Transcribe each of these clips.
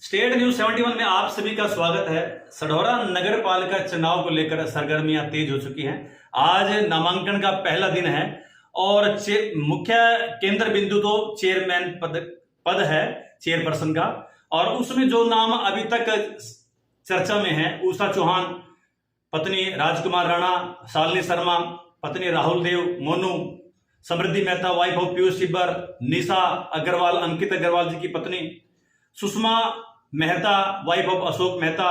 State news 71 में आप सभी का स्वागत है। सढौरा नगर पालिका चुनाव को लेकर सरगर्मियां तेज हो चुकी हैं। आज नामांकन का पहला दिन है और मुख्य केंद्र बिंदु तो चेयरमैन पद है, चेयरपर्सन का, और उसमें जो नाम अभी तक चर्चा में है, उषा चौहान पत्नी राजकुमार राणा, शालिनी शर्मा पत्नी राहुल देव मोनू, समृद्धि मेहता वाइफ ऑफ पीयूष सिब्बर, निशा अग्रवाल अंकित अग्रवाल जी की पत्नी, Sushma Mehta wife of Ashok Mehta,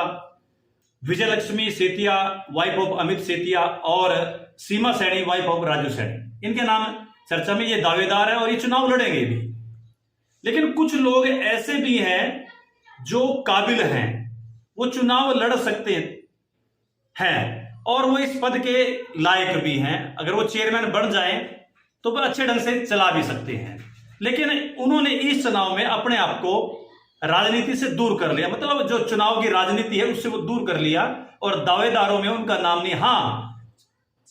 Vijayalakshmi Setia wife of Amit Setia और सीमा सैनी वाइफ ऑफ राजू सैनी, इनके नाम चर्चा में। ये दावेदार है और ये चुनाव लड़ेंगे भी। लेकिन कुछ लोग ऐसे भी हैं जो काबिल हैं, वो चुनाव लड़ सकते हैं और वो इस पद के लायक भी हैं। अगर वो चेयरमैन बन जाएं तो वो अच्छे ढंग से चला भी सकते हैं। लेकिन उन्होंने इस चुनाव में अपने आप को राजनीति से दूर कर लिया, मतलब जो चुनाव की राजनीति है उससे वो दूर कर लिया और दावेदारों में उनका नाम नहीं। हाँ,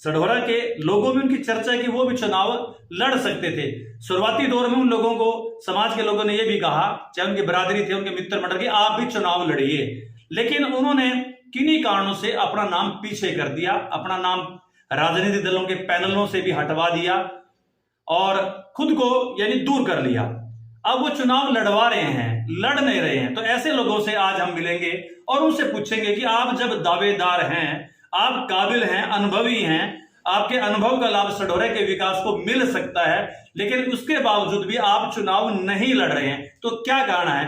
सढौरा के लोगों में उनकी चर्चा की वो भी चुनाव लड़ सकते थे। शुरुआती दौर में उन लोगों को, समाज के लोगों ने ये भी कहा, चाहे उनकी बरादरी थे, उनके मित्र मंडल की, आप भी चुनाव लड़िए। लेकिन उन्होंने किन्हीं कारणों से अपना नाम पीछे कर दिया, अपना नाम राजनीतिक दलों के पैनलों से भी हटवा दिया और खुद को यानी दूर कर लिया। अब वो चुनाव लड़वा रहे हैं, लड़ नहीं रहे हैं। तो ऐसे लोगों से आज हम मिलेंगे और उनसे पूछेंगे कि आप जब दावेदार हैं, आप काबिल हैं, अनुभवी हैं, आपके अनुभव का लाभ सढौरे के विकास को मिल सकता है, लेकिन उसके बावजूद भी आप चुनाव नहीं लड़ रहे हैं, तो क्या कारण है?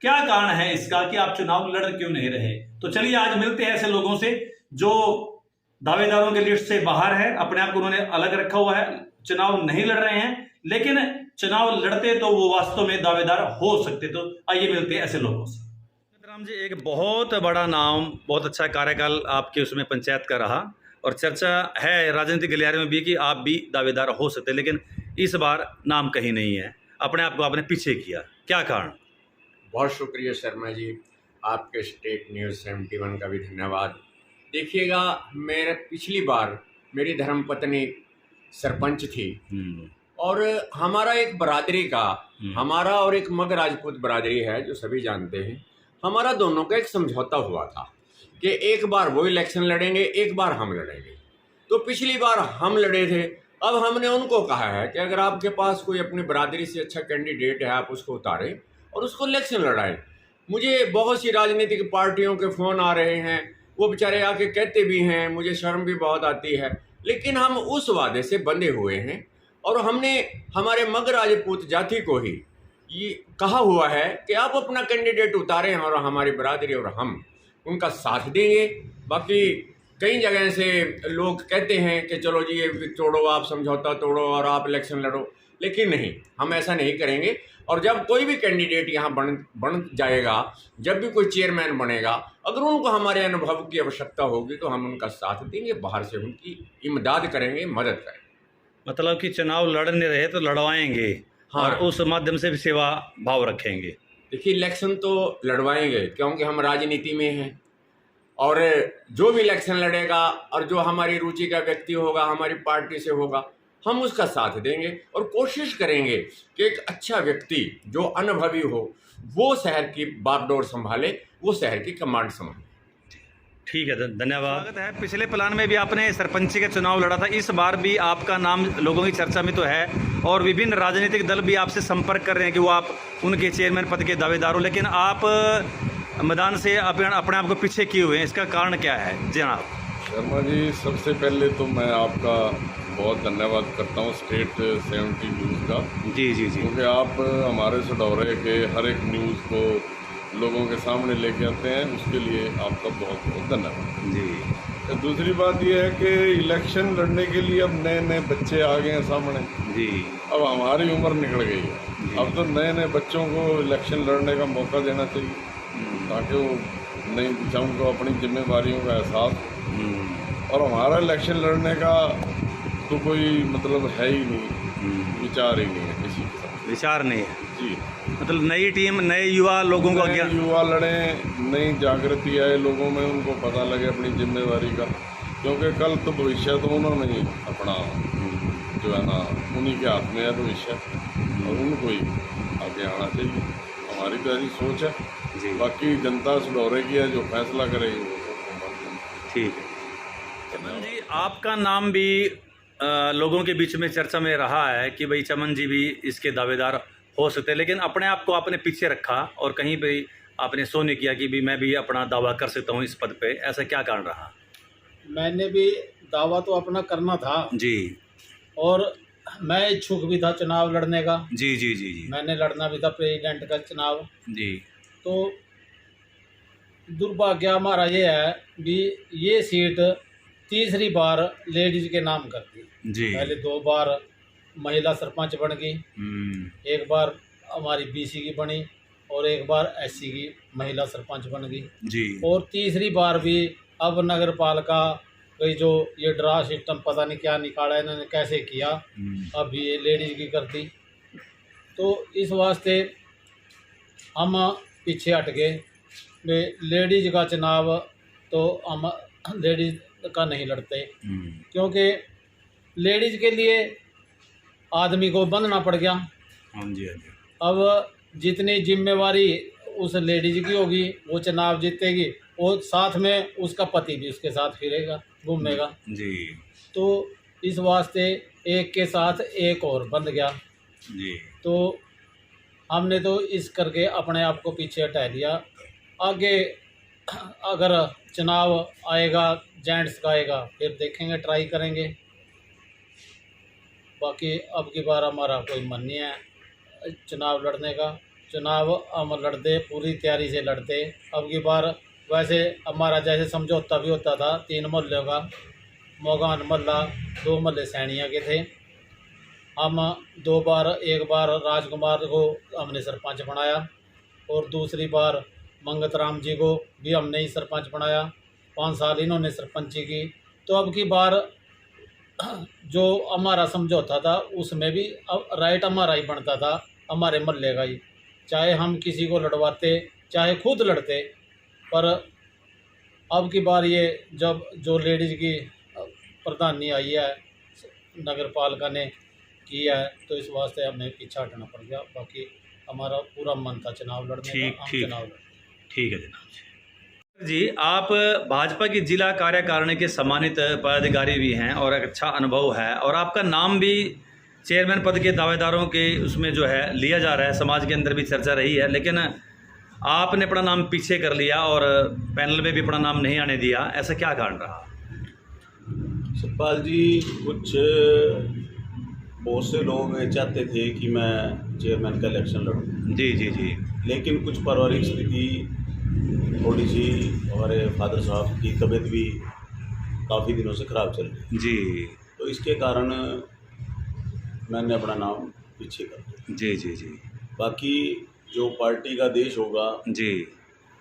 क्या कारण है इसका कि आप चुनाव लड़ क्यों नहीं रहे? तो चलिए आज मिलते हैं ऐसे लोगों से जो दावेदारों के लिस्ट से बाहर है, अपने आप को उन्होंने अलग रखा हुआ है, चुनाव नहीं लड़ रहे हैं, लेकिन चुनाव लड़ते तो वो वास्तव में दावेदार हो सकते। तो आइए मिलते हैं ऐसे लोगों से। राम जी, एक बहुत बड़ा नाम, बहुत अच्छा कार्यकाल आपके उसमें पंचायत का रहा और चर्चा है राजनीतिक गलियारे में भी कि आप भी दावेदार हो सकते, लेकिन इस बार नाम कहीं नहीं है, अपने आप को आपने पीछे किया, क्या कारण? बहुत शुक्रिया शर्मा जी, आपके स्टेट न्यूज़ 71 का भी धन्यवाद। देखिएगा, मेरे पिछली बार मेरी धर्मपत्नी सरपंच थी और हमारा एक बरादरी का, हमारा और एक मग राजपूत बरादरी है जो सभी जानते हैं, हमारा दोनों का एक समझौता हुआ था कि एक बार वो इलेक्शन लड़ेंगे, एक बार हम लड़ेंगे। तो पिछली बार हम लड़े थे। अब हमने उनको कहा है कि अगर आपके पास कोई अपनी बरादरी से अच्छा कैंडिडेट है, आप उसको उतारें और उसको इलेक्शन लड़ाएं। मुझे बहुत सी राजनीतिक पार्टियों के फ़ोन आ रहे हैं, वो बेचारे आके कहते भी हैं, मुझे शर्म भी बहुत आती है, लेकिन हम उस वादे से बंधे हुए हैं और हमने हमारे मग राजपूत जाति को ही ये कहा हुआ है कि आप अपना कैंडिडेट उतारें और हमारी बरादरी और हम उनका साथ देंगे। बाकी कई जगह से लोग कहते हैं कि चलो जी ये तोड़ो, आप समझौता तोड़ो और आप इलेक्शन लड़ो, लेकिन नहीं, हम ऐसा नहीं करेंगे। और जब कोई भी कैंडिडेट यहाँ बन जाएगा, जब भी कोई चेयरमैन बनेगा, अगर उनको हमारे अनुभव की आवश्यकता होगी तो हम उनका साथ देंगे, बाहर से उनकी इमदाद करेंगे, मदद करेंगे। मतलब कि चुनाव लड़ नहीं रहे तो लड़वाएंगे। हाँ। और उस माध्यम से भी सेवा भाव रखेंगे। देखिए, इलेक्शन तो लड़वाएंगे क्योंकि हम राजनीति में हैं और जो भी इलेक्शन लड़ेगा और जो हमारी रुचि का व्यक्ति होगा, हमारी पार्टी से होगा, हम उसका साथ देंगे और कोशिश करेंगे कि एक अच्छा व्यक्ति जो अनुभवी हो वो शहर की बागडोर संभाले, वो शहर की कमांड संभाले। ठीक है, धन्यवाद। स्वागत है। पिछले प्लान में भी आपने सरपंची का चुनाव लड़ा था, इस बार भी आपका नाम लोगों की चर्चा में तो है और विभिन्न राजनीतिक दल भी आपसे संपर्क कर रहे हैं कि वो आप उनके चेयरमैन पद के दावेदार हो, लेकिन आप मैदान से अपने आप को पीछे किए हुए हैं, इसका कारण क्या है जनाब? शर्मा जी, सबसे पहले तो मैं आपका बहुत धन्यवाद करता हूँ स्टेट 70 न्यूज़ का। जी जी जी, क्योंकि आप हमारे सढौरे के हर एक न्यूज़ को लोगों के सामने लेके आते हैं, उसके लिए आपका बहुत बहुत धन्यवाद जी। दूसरी बात यह है कि इलेक्शन लड़ने के लिए अब नए नए बच्चे आ गए हैं सामने जी। अब हमारी उम्र निकल गई है, अब तो नए नए बच्चों को इलेक्शन लड़ने का मौका देना चाहिए ताकि वो नई दिशा, उनको अपनी जिम्मेदारियों का एहसास। और हमारा इलेक्शन लड़ने का तो कोई मतलब है ही नहीं, विचार ही नहीं है, किसी के विचार नहीं है जी। मतलब नई टीम, नए युवा लोगों को, युवा लड़ें, नई जागृति आए लोगों में, उनको पता लगे अपनी जिम्मेदारी का, क्योंकि कल तो भविष्य तो उन्होंने ही अपना जो है ना, उन्हीं के हाथ में है भविष्य और उनको ही आगे आना चाहिए। हमारी तो ऐसी सोच है जी। बाकी जनता सडौरे की है, जो फैसला करेगी वो। ठीक है। चमन जी, आपका नाम भी लोगों के बीच में चर्चा में रहा है कि भाई चमन जी भी इसके दावेदार हो सकते हैं, लेकिन अपने आप को आपने पीछे रखा और कहीं पे आपने शो नहीं किया कि भी मैं भी अपना दावा कर सकता हूँ इस पद पे, ऐसा क्या कारण रहा? मैंने भी दावा तो अपना करना था जी और मैं इच्छुक भी था चुनाव लड़ने का। जी जी जी जी मैंने लड़ना भी था प्रेसिडेंट का चुनाव। जी तो दुर्भाग्य हमारा ये है भी ये सीट तीसरी बार लेडीज के नाम कर दी। जी। पहले 2 बार महिला सरपंच बन गई, एक बार हमारी बीसी की बनी और एक बार एससी की महिला सरपंच बन गई जी। और तीसरी बार भी अब नगर पालिका कोई जो ये ड्रा सिस्टम पता नहीं क्या निकाला है इन्होंने, कैसे किया, अब ये लेडीज की कर दी। तो इस वास्ते हम पीछे हट गए। लेडीज का चुनाव तो हम लेडीज का नहीं लड़ते, क्योंकि लेडीज के लिए आदमी को बंधना पड़ गया। हाँ जी हाँ जी। अब जितनी जिम्मेवारी उस लेडीज की होगी, वो चुनाव जीतेगी और साथ में उसका पति भी उसके साथ फिरेगा, घूमेगा जी तो इस वास्ते एक के साथ एक और बंध गया। जी। तो हमने तो इस करके अपने आप को पीछे हटा दिया। आगे अगर चुनाव आएगा जेंट्स का आएगा फिर देखेंगे, ट्राई करेंगे। बाकी अब की बार हमारा कोई मन नहीं है चुनाव लड़ने का। चुनाव हम लड़ते पूरी तैयारी से लड़ते। अब की बार वैसे हमारा जैसे समझौता भी होता था 3 मोहल्लों का, मोगान मोहल्ला, 2 मोहल्ले सैनिया के थे। हम 2 बार, एक बार राजकुमार को हमने सरपंच बनाया और दूसरी बार मंगत राम जी को भी हमने ही सरपंच बनाया। 5 साल इन्होंने सरपंची की। तो अब की बार जो हमारा समझौता था उसमें भी अब राइट हमारा ही बनता था, हमारे मोहल्ले का ही, चाहे हम किसी को लड़वाते चाहे खुद लड़ते। पर अब की बार ये जब जो लेडीज़ की प्रधानी आई है नगर पालिका ने की है तो इस वास्ते हमें पीछा हटना पड़ गया। बाकी हमारा पूरा मन था चुनाव लड़ने का, हम चुनाव लड़े। ठीक है जनाब जी। आप भाजपा की जिला कार्यकारिणी के सम्मानित पदाधिकारी भी हैं और एक अच्छा अनुभव है और आपका नाम भी चेयरमैन पद के दावेदारों के उसमें जो है लिया जा रहा है, समाज के अंदर भी चर्चा रही है, लेकिन आपने अपना नाम पीछे कर लिया और पैनल में भी अपना नाम नहीं आने दिया, ऐसा क्या कारण रहा? सतपाल जी, कुछ बहुत से लोग चाहते थे कि मैं चेयरमैन का इलेक्शन लड़ूं। जी जी जी। लेकिन कुछ पारिवारिक स्थिति थोड़ी सी, हमारे फादर साहब की तबीयत भी काफ़ी दिनों से ख़राब चल रही जी। तो इसके कारण मैंने अपना नाम पीछे कर दिया। जी जी जी। बाकी जो पार्टी का देश होगा जी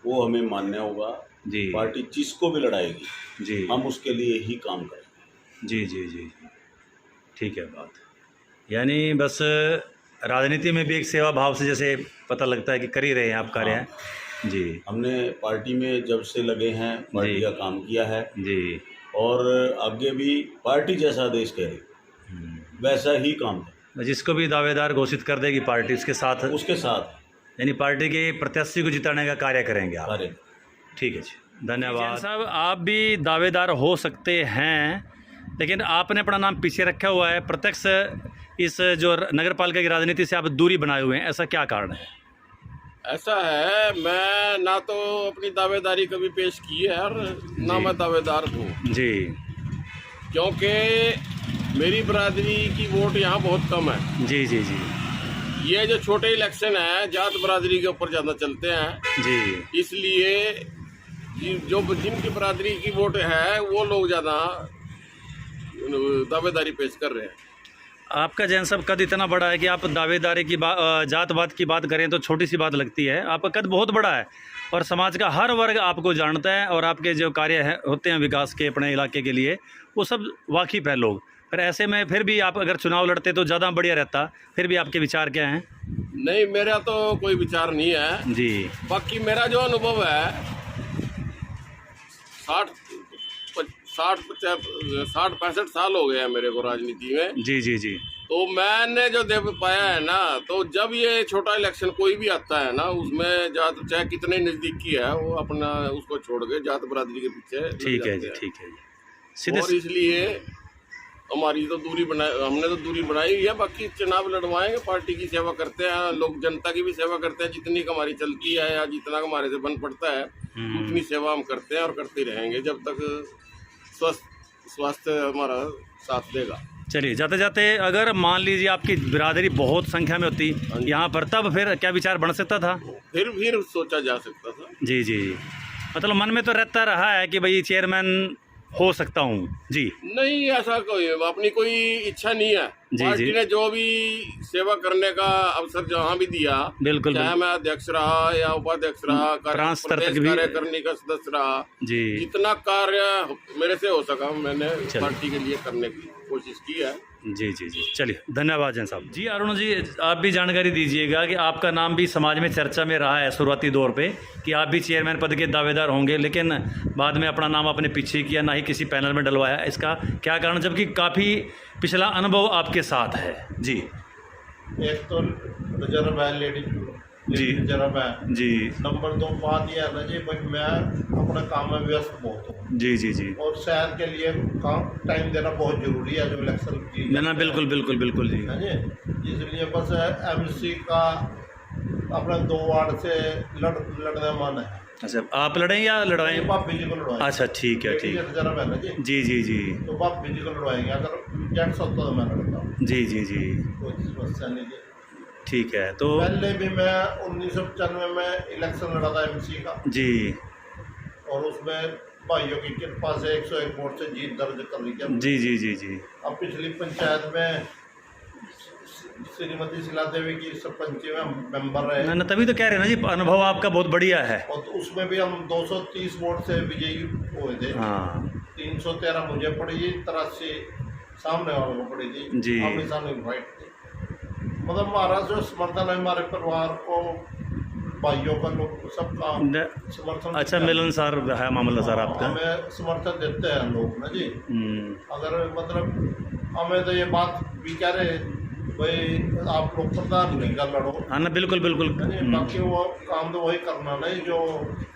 वो हमें मान्य होगा जी। पार्टी जिसको भी लड़ाएगी जी हम उसके लिए ही काम करेंगे। जी जी जी। ठीक है बात, यानी बस राजनीति में भी एक सेवा भाव से जैसे पता लगता है कि कर ही रहे हैं आप कार्य। हाँ। जी। हमने पार्टी में जब से लगे हैं पार्टी का काम किया है जी। और आगे भी पार्टी जैसा आदेश कह रही वैसा ही काम करें। जिसको भी दावेदार घोषित कर देगी पार्टी उसके साथ यानी पार्टी के प्रत्याशी को जिताने का कार्य करेंगे आप। ठीक है जी, धन्यवाद साहब। आप भी दावेदार हो सकते हैं, लेकिन आपने अपना नाम पीछे रखा हुआ है। प्रत्यक्ष इस जो नगर पालिका की राजनीति से आप दूरी बनाए हुए हैं, ऐसा क्या कारण है? ऐसा है, मैं ना तो अपनी दावेदारी कभी पेश की है और ना मैं दावेदार हूँ जी, क्योंकि मेरी बरादरी की वोट यहाँ बहुत कम है। जी जी जी। ये जो छोटे इलेक्शन है जात बरादरी के ऊपर ज़्यादा चलते हैं जी, इसलिए जो जिनकी बरादरी की वोट है वो लोग ज़्यादा दावेदारी पेश कर रहे हैं। आपका जैन साहब कद इतना बड़ा है कि आप दावेदारी की जात-पात की बात करें तो छोटी सी बात लगती है। आपका कद बहुत बड़ा है और समाज का हर वर्ग आपको जानता है और आपके जो कार्य होते हैं विकास के अपने इलाके के लिए वो सब वाकिफ़ है लोग। पर ऐसे में फिर भी आप अगर चुनाव लड़ते तो ज़्यादा बढ़िया रहता। फिर भी आपके विचार क्या हैं? नहीं, मेरा तो कोई विचार नहीं है जी। बाकी मेरा जो अनुभव है 60-65 साल हो गए हैं मेरे को राजनीति में। जी जी जी। तो मैंने जो दे पाया है ना, तो जब ये छोटा इलेक्शन कोई भी आता है ना, उसमें जात चाहे कितने नजदीकी है, वो अपना उसको छोड़ के जात बरादरी के पीछे लग ठीक है जाते जी, हैं। ठीक है जी। सीधे और इसलिए हमारी तो दूरी बनाई, हमने तो दूरी बनाई हुई है। बाकी चुनाव लड़वाएंगे, पार्टी की सेवा करते हैं, लोग जनता की भी सेवा करते हैं, जितनी हमारी चलती है या जितना हमारे से बन पड़ता है उतनी सेवा हम करते हैं और करते रहेंगे जब तक स्वास्थ्य हमारा साथ देगा। चलिए, जाते जाते अगर मान लीजिए आपकी बिरादरी बहुत संख्या में होती यहाँ पर, तब फिर क्या विचार बन सकता था? फिर सोचा जा सकता था। जी जी, मतलब मन में तो रहता रहा है कि भाई चेयरमैन हो सकता हूँ जी। नहीं, ऐसा कोई अपनी कोई इच्छा नहीं है। जी, पार्टी जी। ने जो भी सेवा करने का अवसर जहाँ भी दिया, बिल्कुल चाहे मैं अध्यक्ष रहा या उपाध्यक्ष रहा, प्रांत स्तर प्रदेश तक भी कार्यकारिणी का सदस्य रहा, जी। जितना कार्य मेरे से हो सका मैंने चलिए। पार्टी के लिए करने की कोशिश की है। जी जी जी, चलिए, धन्यवाद जैन साहब जी। अरुण जी, आप भी जानकारी दीजिएगा कि आपका नाम भी समाज में चर्चा में रहा है शुरुआती दौर पे कि आप भी चेयरमैन पद के दावेदार होंगे, लेकिन बाद में अपना नाम अपने पीछे किया, ना ही किसी पैनल में डलवाया। इसका क्या कारण, जबकि काफ़ी पिछला अनुभव आपके साथ है जी? एक तो रिजर्व है, लेडीज जी। रिजर्व है जी नंबर 2 बात यह है ना जी, भाई मैं अपने काम में व्यस्त बहुत हूँ जी जी जी, और शहर के लिए काम टाइम देना बहुत जरूरी है, जो इलेक्शन की ना बिल्कुल बिल्कुल बिल्कुल जी। है जी। इसलिए बस एमसी का अपने 2 वार्ड से लड़ने मन है। अच्छा, आप लड़ें या लड़वाएं? भाभी जी को लड़वाएंगे। अच्छा, ठीक है, ठीक। रिजर्व है ना जी, जी जी जी तो भाभी जी को लड़वाएंगे। अगर जेंट्स होता तो मैं लड़ता हूँ, जी जी जी, कोई समस्या नहीं जी। ठीक है। तो पहले भी मैं 1995 में इलेक्शन लड़ा था एमसी का, जी और उसमें भाइयों की कृपा से 101 वोट से जीत दर्ज कर ली थी। जी जी जी जी, अब पिछली पंचायत में श्रीमती शिला देवी की सरपंची में मेंबर रहे, ना तभी तो कह रहे हैं ना जी, अनुभव आपका बहुत बढ़िया है। और उसमें भी हम 230 वोट से विजयी हुए थे। हाँ 313 मुझे पड़ी थी, 83 सामने वालों को पड़ी थी जी। आमने सामने फाइट थी। मतलब हमारा जो समर्थन है, हमारे परिवार को, भाइयों का, लोग सबका समर्थन। अच्छा, मिलनसार है मामला सर आपका। हमें समर्थन देते हैं लोग ना जी। अगर मतलब हमें तो ये बात भी कह रहे भाई आप लोग प्रधानगी का लड़ो, हाँ ना, बिल्कुल बिल्कुल। बाकी वो काम तो वही करना नहीं जो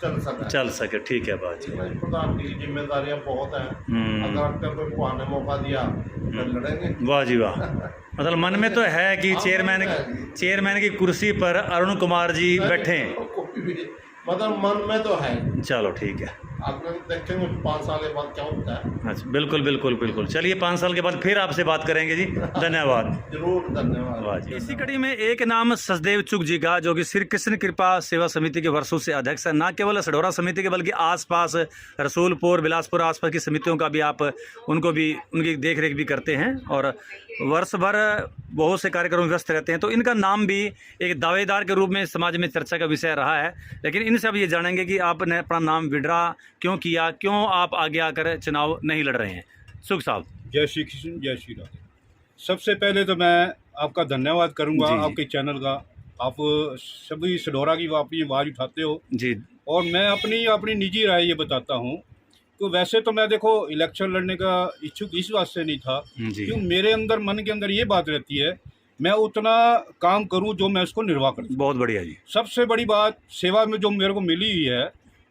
चल सके। ठीक है बात जी। प्रधानगी की जिम्मेदारियां बहुत हैं। अगर आपका कोई कुआने मौका दिया तो लड़ेंगे। वाह जी वाह, मतलब मन में तो है कि चेयरमैन की कुर्सी पर अरुण कुमार जी बैठे। मतलब मन में तो है। चलो ठीक है, आप लोग देखेंगे 5 साल के बाद क्या होता है। अच्छा, बिल्कुल बिल्कुल बिल्कुल। चलिए, 5 साल के बाद फिर आपसे बात करेंगे जी। धन्यवाद। जरूर, धन्यवाद। वाह जी। इसी कड़ी में एक नाम सचदेव चुग जी का, जो कि श्री कृष्ण कृपा सेवा समिति के वर्षों से अध्यक्ष है। न केवल सढौरा समिति के बल्कि आसपास रसूलपुर, बिलासपुर आसपास की समितियों का भी आप उनकी देख रेख भी करते हैं, और वर्ष भर बहुत से कार्यक्रम में व्यस्त रहते हैं। तो इनका नाम भी एक दावेदार के रूप में समाज में चर्चा का विषय रहा है। लेकिन इनसे अब ये जानेंगे कि आपने अपना नाम विड्रा क्यों किया, क्यों आप आगे आकर चुनाव नहीं लड़ रहे हैं। सुख साहब। जय श्री कृष्ण, जय श्री राधे। सबसे पहले तो मैं आपका धन्यवाद करूंगा, जी, जी। आपके चैनल का। आप सभी सढौरा की अपनी आवाज़ उठाते हो, जी और मैं अपनी निजी राय ये बताता हूँ कि वैसे तो मैं देखो इलेक्शन लड़ने का इच्छुक इस बात से नहीं था, जी क्यों मेरे अंदर मन के अंदर ये बात रहती है मैं उतना काम करूँ जो मैं उसको निर्वाह करूँ। बहुत बढ़िया जी। सबसे बड़ी बात सेवा में जो मेरे को मिली हुई है,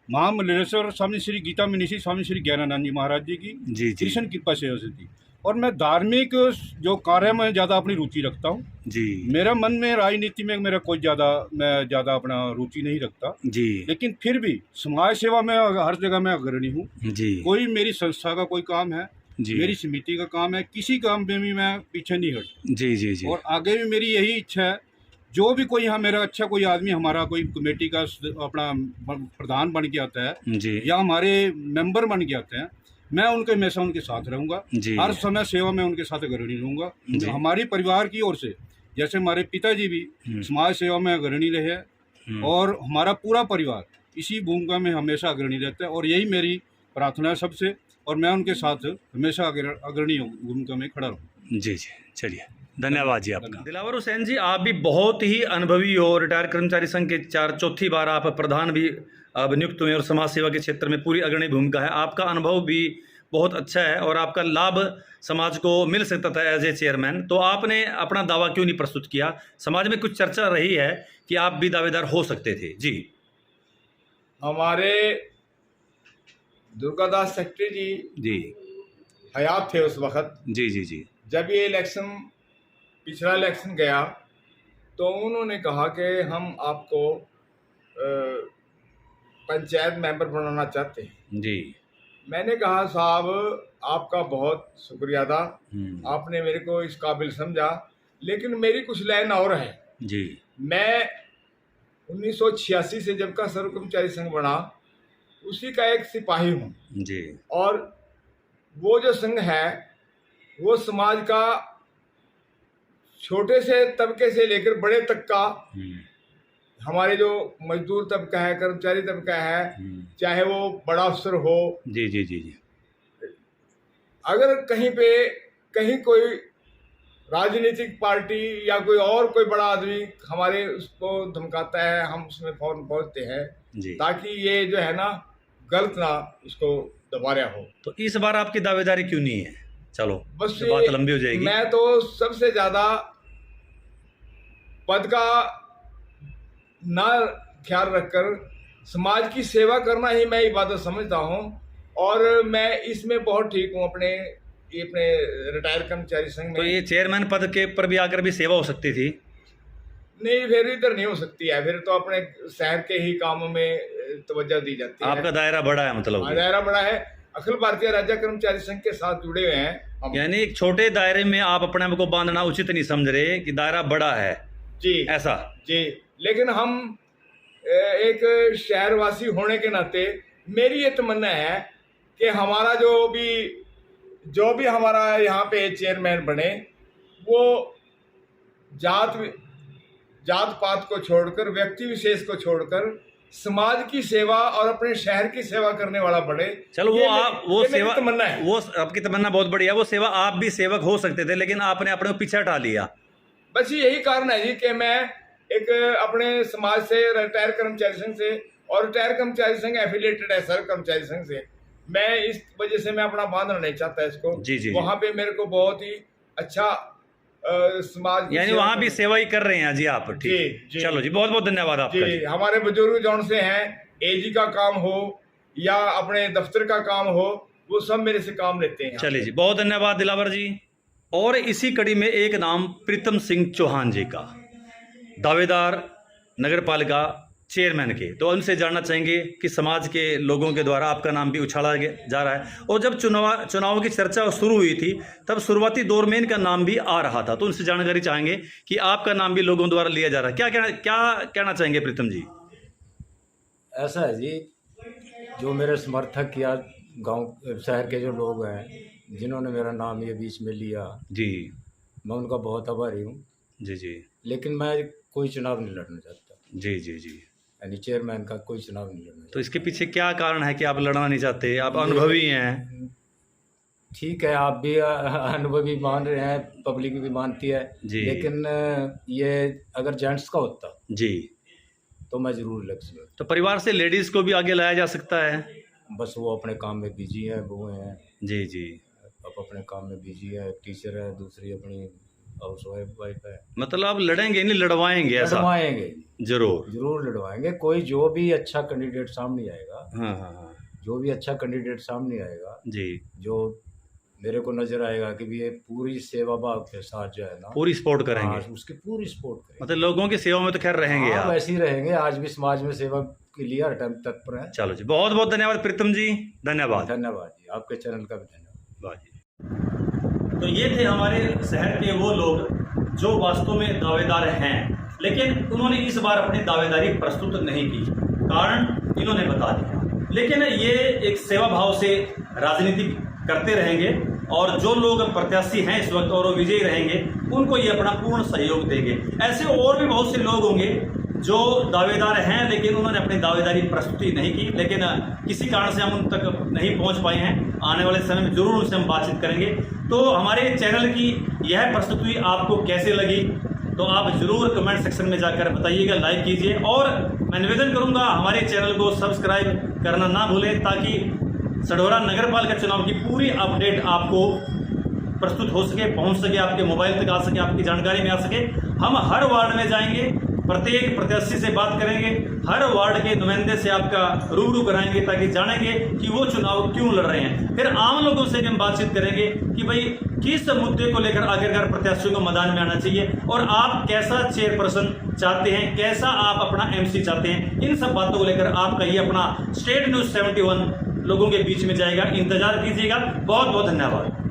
महामंडलेश्वर स्वामी श्री गीता मिनिषी स्वामी श्री ज्ञानानंद जी महाराज जी की जी जी कृष्ण कृपा सेवा से थी। और मैं धार्मिक जो कार्य में ज़्यादा अपनी रुचि रखता हूँ। जी मेरा मन में राजनीति में मेरा कोई मैं ज़्यादा अपना रुचि नहीं रखता, जी लेकिन फिर भी समाज सेवा में हर जगह मैं अग्रणी हूँ। जी कोई मेरी संस्था का कोई काम है, जी मेरी समिति का काम है, किसी काम में भी मैं पीछे नहीं हटता। जी जी जी। और आगे भी मेरी यही इच्छा है, जो भी कोई यहाँ मेरा अच्छा कोई आदमी हमारा कोई कमेटी का अपना प्रधान बन के आता है जी या हमारे मेंबर बन के आते हैं, मैं उनके हमेशा उनके साथ रहूँगा। जी हर समय सेवा में उनके साथ अग्रणी जी। रहूँगा। हमारी परिवार की ओर से, जैसे हमारे पिताजी भी समाज सेवा में अग्रणी रहे हैं, और हमारा पूरा परिवार इसी भूमिका में हमेशा अग्रणी रहता है, और यही मेरी प्रार्थना है सबसे, और मैं उनके साथ हमेशा अग्रणी भूमिका में खड़ा रहूँ। जी जी। चलिए, धन्यवाद जी आपका। दिलावर हुसैन जी, आप भी बहुत ही अनुभवी हो। रिटायर्ड कर्मचारी संघ के चौथी बार आप प्रधान भी अब नियुक्त हुए, और समाज सेवा के क्षेत्र में पूरी अग्रणी भूमिका है। आपका अनुभव भी बहुत अच्छा है और आपका लाभ समाज को मिल सकता था एज ए चेयरमैन, तो आपने अपना दावा क्यों नहीं प्रस्तुत किया? समाज में कुछ चर्चा रही है कि आप भी दावेदार हो सकते थे। जी, हमारे दुर्गादास सेक्रेटरी जी, हयात थे उस वक्त। जी, जी, जी, जब ये इलेक्शन, पिछला इलेक्शन गया, तो उन्होंने कहा कि हम आपको पंचायत मेंबर बनाना चाहते हैं। जी, मैंने कहा साहब आपका बहुत शुक्रिया था, हम्म, आपने मेरे को इस काबिल समझा, लेकिन मेरी कुछ लाइन और है। जी, मैं 1986 से जब का सर्व कर्मचारी संघ बना, उसी का एक सिपाही हूँ, जी, और वो जो संघ है वो समाज का छोटे से तबके से लेकर बड़े तक का, हम्म, हमारे जो मजदूर तबका है, कर्मचारी तबका है, हम्म, चाहे वो बड़ा अफसर हो, जी, जी, जी, जी, अगर कहीं पे कहीं कोई राजनीतिक पार्टी या कोई और कोई बड़ा आदमी हमारे उसको धमकाता है, हम उसमें फौरन पहुंचते हैं जी। ताकि ये जो है ना गलत ना उसको दोबारा हो। तो इस बार आपकी दावेदारी क्यों नहीं है? चलो बस तो बात लंबी हो जाएगी। मैं तो सबसे ज्यादा पद का ना ख्याल रखकर समाज की सेवा करना ही मैं इबादत समझता हूँ, और मैं इसमें बहुत ठीक हूँ। अपने रिटायर कर्मचारी संघ में तो ये चेयरमैन पद के पर भी आकर भी सेवा हो सकती थी? नहीं, फिर इधर नहीं हो सकती है, फिर तो अपने शहर के ही कामों में तवज्जो दी जाती है। आपका दायरा बड़ा है मतलब कि? दायरा बड़ा है, अखिल भारतीय राज्य कर्मचारी संघ के साथ जुड़े हुए हैं हम। यानी एक छोटे दायरे में आप अपने आप को बांधना उचित नहीं समझ रहे कि दायरा बड़ा है? जी, ऐसा? जी, लेकिन हम एक शहरवासी होने के नाते मेरी ये तमन्ना है कि हमारा जो भी हमारा यहाँ पे चेयरमैन बने, वो जात पात को छोड़कर, व्यक्ति विशेष को छोड़कर समाज की सेवा और अपने शहर की सेवा करने वाला बने। चलो वो सेवा, तमन्ना है, वो आपकी तमन्ना बहुत बढ़िया है। वो सेवा आप भी सेवक हो सकते थे, लेकिन आपने अपने को पीछे हटा लिया। बस यही कारण है जी कि मैं एक अपने समाज से, रिटायर कर्मचारी संघ से, और रिटायर कर्मचारी संघ एफिलिएटेड है सर कर्मचारी संघ से, मैं इस वजह से मैं अपना बांधना नहीं चाहता इसको। जी, जी, वहाँ पे मेरे को बहुत ही अच्छा समाज, यानी वहाँ भी सेवा ही कर रहे हैं जी आप? जी, ठीक, जी। चलो जी, बहुत बहुत धन्यवाद आपका जी। जी। हमारे बुजुर्ग जौन से हैं, एजी का काम हो या अपने दफ्तर का काम हो, वो सब मेरे से काम लेते हैं। चलिए जी, बहुत धन्यवाद दिलावर जी। और इसी कड़ी में एक नाम प्रीतम सिंह चौहान जी का, दावेदार नगर पालिका चेयरमैन के, तो उनसे जानना चाहेंगे कि समाज के लोगों के द्वारा आपका नाम भी उछाला जा रहा है, और जब चुनाव की चर्चा शुरू हुई थी तब शुरुआती दौर में इनका नाम भी आ रहा था, तो उनसे जानकारी चाहेंगे कि आपका नाम भी लोगों द्वारा लिया जा रहा है। क्या कहना चाहेंगे प्रीतम जी? ऐसा है जी, जो मेरे समर्थक या गांव शहर के जो लोग हैं जिन्होंने मेरा नाम ये बीच में लिया जी, मैं उनका बहुत आभारी हूँ। जी, जी, लेकिन मैं कोई चुनाव नहीं लड़ना चाहता, जी, जी, जी। यानी चेयरमैन का कोई चुनाव नहीं लड़ना तो इसके पीछे क्या कारण है कि आप लड़ना नहीं चाहते? आप अनुभवी हैं। चाहता। ठीक है, आप भी अनुभवी मान रहे हैं, पब्लिक भी मानती है जी। लेकिन ये अगर जेंट्स का होता जी, तो मैं जरूर इलेक्शन लड़ता। तो परिवार से लेडीज को भी आगे लाया जा सकता है? बस वो अपने काम में बिजी है, वो हैं, जी, जी, अब अपने काम में बिजी है, टीचर है, दूसरी अपनी हाउस वाइफ है। मतलब आप लड़ेंगे नहीं, लड़वाएंगे? ऐसा? लड़वाएंगे, जरूर लड़वाएंगे। कोई जो भी अच्छा कैंडिडेट सामने आएगा, हाँ, हाँ, हाँ, जो भी अच्छा कैंडिडेट सामने आएगा, जी, जो मेरे को नजर आएगा कि भी ये पूरी सेवा भाव के साथ जो है ना, पूरी सपोर्ट करेंगे। हाँ, उसकी पूरी सपोर्ट करेंगे। मतलब लोगों की सेवा में तो खैर रहेंगे हाँ, आप? वैसे ही रहेंगे, आज भी समाज में सेवा के लिए हर टाइम तत्पर है। चलो जी, बहुत बहुत धन्यवाद प्रीतम जी, धन्यवाद। धन्यवाद जी, आपके चैनल का भी धन्यवाद। जी। तो ये थे हमारे शहर के वो लोग जो वास्तव में दावेदार हैं, लेकिन उन्होंने इस बार अपनी दावेदारी प्रस्तुत नहीं की। कारण इन्होंने बता दिया, लेकिन ये एक सेवा भाव से राजनीति करते रहेंगे, और जो लोग प्रत्याशी हैं इस वक्त और वो विजयी रहेंगे, उनको ये अपना पूर्ण सहयोग देंगे। ऐसे और भी बहुत से लोग होंगे जो दावेदार हैं, लेकिन उन्होंने अपनी दावेदारी प्रस्तुति नहीं की, लेकिन किसी कारण से हम उन तक नहीं पहुंच पाए हैं। आने वाले समय में जरूर उनसे हम बातचीत करेंगे। तो हमारे चैनल की यह प्रस्तुति आपको कैसे लगी, तो आप जरूर कमेंट सेक्शन में जाकर बताइएगा, लाइक कीजिए, और मैं निवेदन करूंगा हमारे चैनल को सब्सक्राइब करना ना भूलें, ताकि सढौरा नगर पालिका चुनाव की पूरी अपडेट आपको प्रस्तुत हो सके, पहुंच सके, आपके मोबाइल तक आ सके, आपकी जानकारी में आ सके। हम हर वार्ड में जाएंगे, प्रत्येक प्रत्याशी से बात करेंगे, हर वार्ड के नुमाइंदे से आपका रूबरू कराएंगे ताकि जानेंगे कि वो चुनाव क्यों लड़ रहे हैं। फिर आम लोगों से भी हम बातचीत करेंगे कि भाई किस मुद्दे को लेकर आखिरकार प्रत्याशियों को मैदान में आना चाहिए और आप कैसा चेयरपर्सन चाहते हैं, कैसा आप अपना MC चाहते हैं। इन सब बातों को लेकर आपका ये अपना स्टेट न्यूज़ 71 लोगों के बीच में जाएगा। इंतजार कीजिएगा। बहुत बहुत धन्यवाद।